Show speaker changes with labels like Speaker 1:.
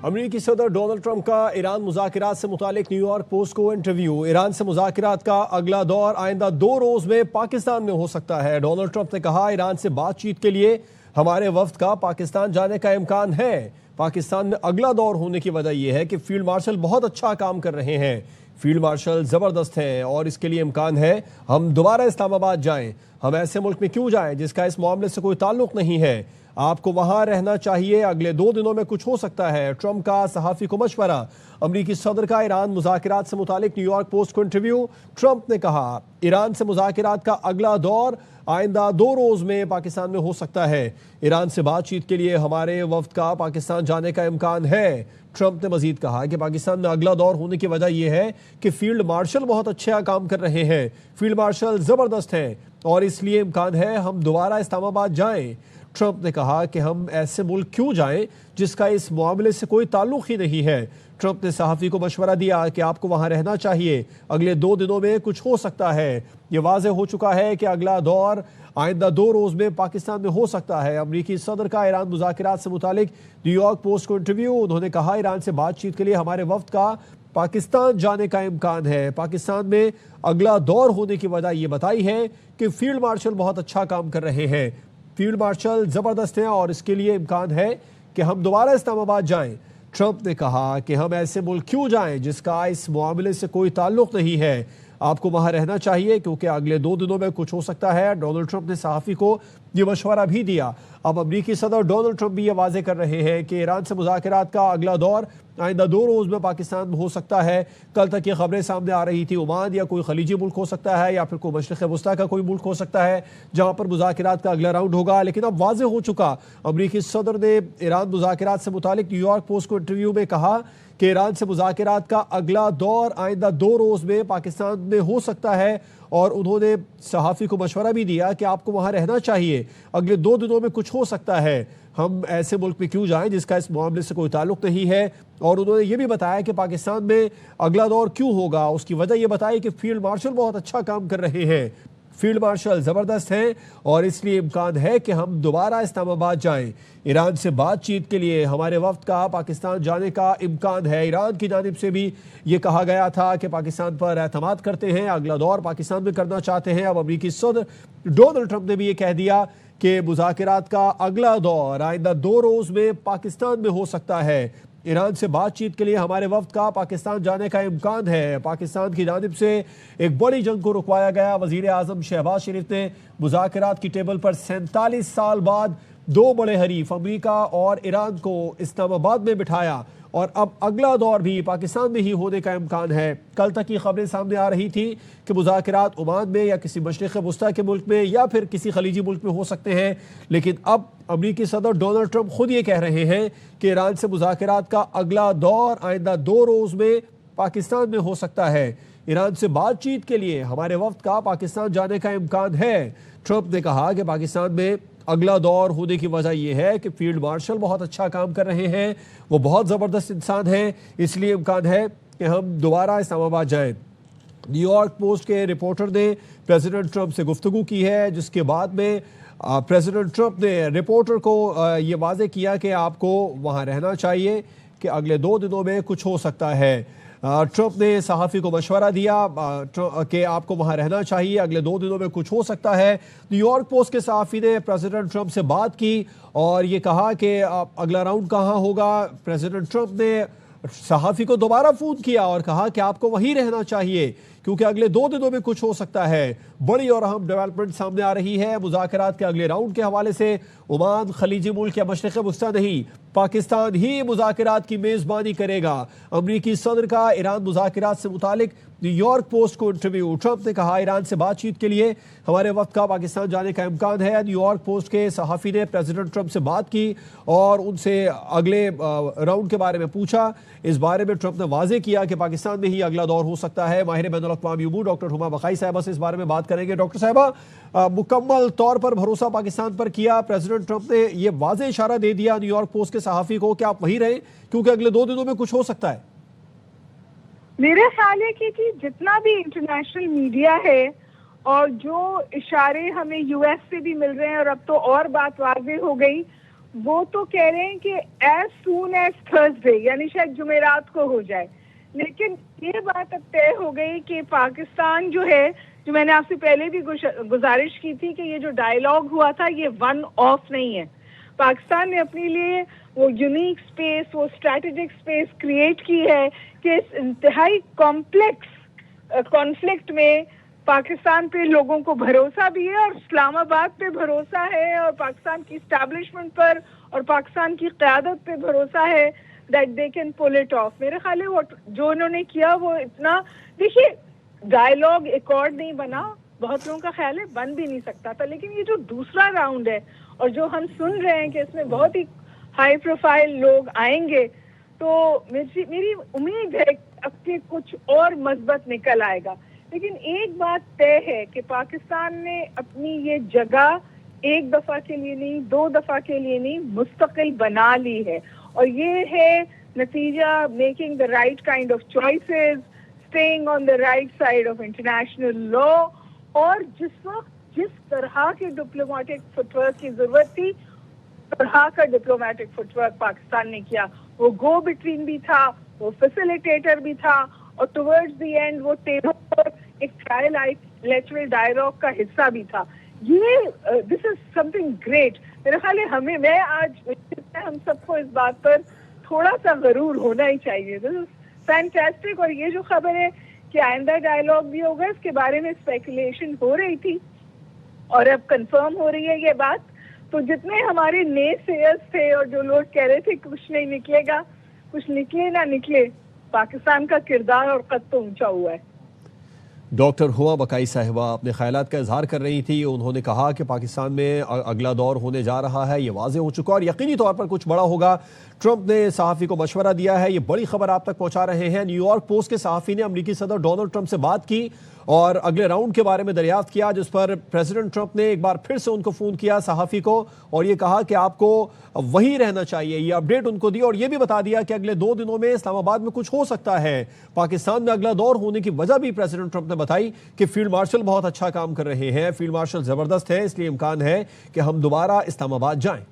Speaker 1: अमेरिकी सदर Donald Trump का ईरान मुज़ाकरात से मुतालिक न्यूयॉर्क पोस्ट को इंटरव्यू। ईरान से मुज़ाकरात का अगला दौर आइंदा 2 रोज में पाकिस्तान में हो सकता है। डोनाल्ड ट्रंप ने कहा, ईरान से बातचीत के लिए हमारे वफ्द का पाकिस्तान जाने का इम्कान है। पाकिस्तान में अगला दौर होने की वजह यह है कि फील्ड मार्शल बहुत अच्छा काम कर रहे हैं। फील्ड मार्शल ज़बरदस्त हैं और इसके लिए इम्कान है हम दोबारा इस्लामाबाद जाएं। हम ऐसे मुल्क में क्यों जाएं जिसका इस मामले से कोई ताल्लुक नहीं है। आपको वहां रहना चाहिए, अगले 2 दिनों में कुछ हो सकता है। ट्रंप का सहाफ़ी को मशवरा। अमरीकी सदर का ईरान मुज़ाकरात से मुतालिक न्यूयॉर्क पोस्ट को इंटरव्यू। ट्रंप ने कहा, ईरान से मुज़ाकरात का अगला दौर आइंदा 2 रोज में पाकिस्तान में हो सकता है। ईरान से बातचीत के लिए हमारे वफ्द का पाकिस्तान जाने का इम्कान है। ट्रंप ने मजीद कहा कि पाकिस्तान में अगला दौर होने की वजह यह है कि फील्ड मार्शल बहुत अच्छा काम कर रहे हैं। फील्ड मार्शल ज़बरदस्त हैं और इसलिए इम्कान है हम दोबारा इस्लामाबाद जाएं। ट्रंप ने कहा कि हम ऐसे मुल्क क्यों जाएं जिसका इस मामले से कोई ताल्लुक ही नहीं है। ट्रंप ने सहाफ़ी को मशवरा दिया कि आपको वहां रहना चाहिए, अगले 2 दिनों में कुछ हो सकता है। यह वाज़ेह हो चुका है कि अगला दौर आइंदा 2 रोज में पाकिस्तान में हो सकता है। अमरीकी सदर का ईरान मुज़ाकरात से मुतालिक न्यूयॉर्क पोस्ट को इंटरव्यू। उन्होंने कहा, ईरान से बातचीत के लिए हमारे वफ्द का पाकिस्तान जाने का इम्कान है। पाकिस्तान में अगला दौर होने की वजह यह बताई है कि फील्ड मार्शल बहुत अच्छा काम कर रहे हैं। फील्ड मार्शल ज़बरदस्त हैं और इसके लिए इम्कान है कि हम दोबारा इस्लामाबाद जाएं। ट्रंप ने कहा कि हम ऐसे मुल्क क्यों जाएं जिसका इस मामले से कोई ताल्लुक नहीं है। आपको वहां रहना चाहिए क्योंकि अगले 2 दिनों में कुछ हो सकता है। डोनाल्ड ट्रंप ने सहाफ़ी को यह मशवरा भी दिया। अब अमरीकी सदर डोनाल्ड ट्रंप भी ये वाज़ेह कर रहे हैं कि ईरान से मुज़ाकरात का अगला दौर आइंदा 2 रोज में पाकिस्तान में हो सकता है। कल तक ये खबरें सामने आ रही थी ओमान या कोई खलीजी मुल्क हो सकता है या फिर कोई मशरिक़ वस्ता का कोई मुल्क हो सकता है जहां पर मुज़ाकरात का अगला राउंड होगा। लेकिन अब वाज़ेह हो चुका, अमरीकी सदर ने ईरान मुज़ाकरात से मुतालिक न्यूयॉर्क पोस्ट को इंटरव्यू में कहा कि ईरान से मुज़ाकरात का अगला दौर आइंदा 2 रोज में पाकिस्तान में हो सकता है। और उन्होंने सहाफ़ी को मशवरा भी दिया कि आपको वहां रहना चाहिए, अगले 2 दिनों में कुछ हो सकता है। हम ऐसे मुल्क में क्यों जाएं जिसका इस मामले से कोई ताल्लुक नहीं है। और उन्होंने ये भी बताया कि पाकिस्तान में अगला दौर क्यों होगा, उसकी वजह यह बताई कि फील्ड मार्शल बहुत अच्छा काम कर रहे हैं। फील्ड मार्शल ज़बरदस्त हैं और इसलिए इम्कान है कि हम दोबारा इस्लामाबाद जाएं। ईरान से बातचीत के लिए हमारे वफ्द का पाकिस्तान जाने का इम्कान है। ईरान की जानिब से भी ये कहा गया था कि पाकिस्तान पर एतमाद करते हैं, अगला दौर पाकिस्तान में करना चाहते हैं। अब अमरीकी सदर डोनाल्ड ट्रंप ने भी ये कह दिया कि मुज़ाकरात का अगला दौर आइंदा 2 रोज में पाकिस्तान में हो सकता है। ईरान से बातचीत के लिए हमारे वफ्द का पाकिस्तान जाने का इम्कान है। पाकिस्तान की जानिब से एक बड़ी जंग को रुकवाया गया। वज़ीर आज़म शहबाज शरीफ ने मुज़ाकरात की टेबल पर 47 साल बाद 2 बड़े हरीफ अमरीका और ईरान को इस्लामाबाद में बिठाया और अब अगला दौर भी पाकिस्तान में ही होने का इम्कान है। कल तक की खबरें सामने आ रही थी कि मुज़ाकरात ओमान में या किसी मशरिक़ वस्ता के मुल्क में या फिर किसी खलीजी मुल्क में हो सकते हैं। लेकिन अब अमरीकी सदर डोनाल्ड ट्रंप खुद ये कह रहे हैं कि ईरान से मुज़ाकरात का अगला दौर आइंदा 2 रोज में पाकिस्तान में हो सकता है। ईरान से बातचीत के लिए हमारे वफ्द का पाकिस्तान जाने का इम्कान है। ट्रंप ने कहा कि पाकिस्तान में अगला दौर होने की वजह यह है कि फील्ड मार्शल बहुत अच्छा काम कर रहे हैं, वो बहुत ज़बरदस्त इंसान हैं, इसलिए इम्कान है कि हम दोबारा इस्लामाबाद जाएं। न्यूयॉर्क पोस्ट के रिपोर्टर ने प्रेसिडेंट ट्रंप से गुफ्तगू की है, जिसके बाद में प्रेसिडेंट ट्रंप ने रिपोर्टर को ये वाज़ेह किया कि आपको वहाँ रहना चाहिए कि अगले 2 दिनों में कुछ हो सकता है। ट्रंप ने सहाफ़ी को मशवरा दिया कि आपको वहाँ रहना चाहिए, अगले 2 दिनों में कुछ हो सकता है। न्यूयॉर्क पोस्ट के सहाफ़ी ने प्रेसिडेंट ट्रंप से बात की और ये कहा कि अगला राउंड कहाँ होगा। प्रेसिडेंट ट्रंप ने सहाफ़ी को दोबारा फ़ोन किया और कहा कि आपको वहीं रहना चाहिए क्योंकि अगले 2 दिनों में कुछ हो सकता है। बड़ी और अहम डेवलपमेंट सामने आ रही है मुज़ाकरात के अगले राउंड के हवाले से। ओमान, खलीजी मुल्क या मशरिक़ वस्ता नहीं, पाकिस्तान ही मुज़ाकरात की मेज़बानी करेगा। अमरीकी सदर का ईरान मुज़ाकरात से मुतालिक न्यूयॉर्क पोस्ट को इंटरव्यू। ट्रंप ने कहा, ईरान से बातचीत के लिए हमारे वक्त का पाकिस्तान जाने का इम्कान है। न्यूयॉर्क पोस्ट के सहाफ़ी ने प्रेसिडेंट ट्रंप से बात की और उनसे अगले राउंड के बारे में पूछा। इस बारे में ट्रंप ने वाज़ेह किया कि पाकिस्तान में ही अगला दौर हो सकता है। माहिर बैनुल-अक़वामी उमूर डॉक्टर हुमा बखाई साहिबा से इस बारे में बात करेंगे। डॉक्टर साहिबा, मुकम्मल तौर पर भरोसा पाकिस्तान पर किया प्रेसिडेंट ट्रंप ने, यह वाज़ेह इशारा दे दिया न्यूयॉर्क पोस्ट के सहाफ़ी को कि आप वहीं रहें क्योंकि अगले 2 दिनों में कुछ हो सकता है।
Speaker 2: मेरे ख्याल है कि जितना भी इंटरनेशनल मीडिया है और जो इशारे हमें यूएस से भी मिल रहे हैं और अब तो और बात वाज़ेह हो गई, वो तो कह रहे हैं कि एज सून एज थर्सडे, यानी शायद जुमेरात को हो जाए। लेकिन ये बात अब तय हो गई कि पाकिस्तान जो है, जो मैंने आपसे पहले भी गुजारिश की थी कि ये जो डायलॉग हुआ था ये वन ऑफ नहीं है। पाकिस्तान ने अपने लिए वो यूनिक स्पेस, वो स्ट्रैटेजिक स्पेस क्रिएट की है कि इस इंतहाई कॉम्प्लेक्स कॉन्फ्लिक्ट में पाकिस्तान पे लोगों को भरोसा भी है और इस्लामाबाद पे भरोसा है और पाकिस्तान की इस्टेब्लिशमेंट पर और पाकिस्तान की क़यादत पे भरोसा है that they can pull it off. मेरे ख्याल है वो जो उन्होंने किया वो इतना, देखिए डायलॉग एकॉर्ड नहीं बना, बहुत लोगों का ख्याल है बन भी नहीं सकता था, लेकिन ये जो दूसरा राउंड है और जो हम सुन रहे हैं कि इसमें बहुत ही हाई प्रोफाइल लोग आएंगे, तो मेरी उम्मीद है अब के कुछ और मजबूत निकल आएगा। लेकिन एक बात तय है कि पाकिस्तान ने अपनी ये जगह एक दफा के लिए नहीं, दो दफा के लिए नहीं, मुस्तकिल बना ली है। और ये है नतीजा making the right kind of choices, staying on the right side of international law. और जिस वक्त जिस तरह के डिप्लोमेटिक फुटवर्क की जरूरत थी, तरह का डिप्लोमेटिक फुटवर्क पाकिस्तान ने किया। वो गो बिटवीन भी था, वो फैसिलिटेटर भी था, और टुवर्ड्स द एंड वो टेबल पर एक ट्रायलैटरल डायलॉग का हिस्सा भी था। ये दिस इज समथिंग ग्रेट। मेरे ख्याल है हमें हम सबको इस बात पर थोड़ा सा गरूर होना ही चाहिए। This is fantastic. और ये जो खबर है कि आइंदा डायलॉग भी होगा, इसके बारे में स्पेकुलेशन हो रही थी और अब कंफर्म हो रही है ये बात। तो जितने हमारे नेसेयर्स थे और जो लोग कह रहे थे कुछ नहीं निकलेगा, कुछ निकले ना निकले, पाकिस्तान का किरदार और कद तो ऊंचा हुआ है।
Speaker 1: डॉक्टर हुमा बकाई साहिबा अपने ख्यालात का इजहार कर रही थी। उन्होंने कहा कि पाकिस्तान में अगला दौर होने जा रहा है, ये वाज़ेह हो चुका और यकीनी तौर पर कुछ बड़ा होगा। ट्रंप ने सहाफ़ी को मशवरा दिया है, ये बड़ी खबर आप तक पहुंचा रहे हैं। न्यूयॉर्क पोस्ट के सहाफ़ी ने अमेरिकी सदर डोनाल्ड ट्रंप से बात की और अगले राउंड के बारे में दरियाफ्त किया, जिस पर प्रेसिडेंट ट्रंप ने एक बार फिर से उनको फ़ोन किया सहाफ़ी को और ये कहा कि आपको वहीं रहना चाहिए। ये अपडेट उनको दी और ये भी बता दिया कि अगले 2 दिनों में इस्लामाबाद में कुछ हो सकता है। पाकिस्तान में अगला दौर होने की वजह भी प्रेसिडेंट ट्रंप ने बताई कि फील्ड मार्शल बहुत अच्छा काम कर रहे हैं, फील्ड मार्शल ज़बरदस्त है, इसलिए इम्कान है कि हम दोबारा इस्लामाबाद जाएं।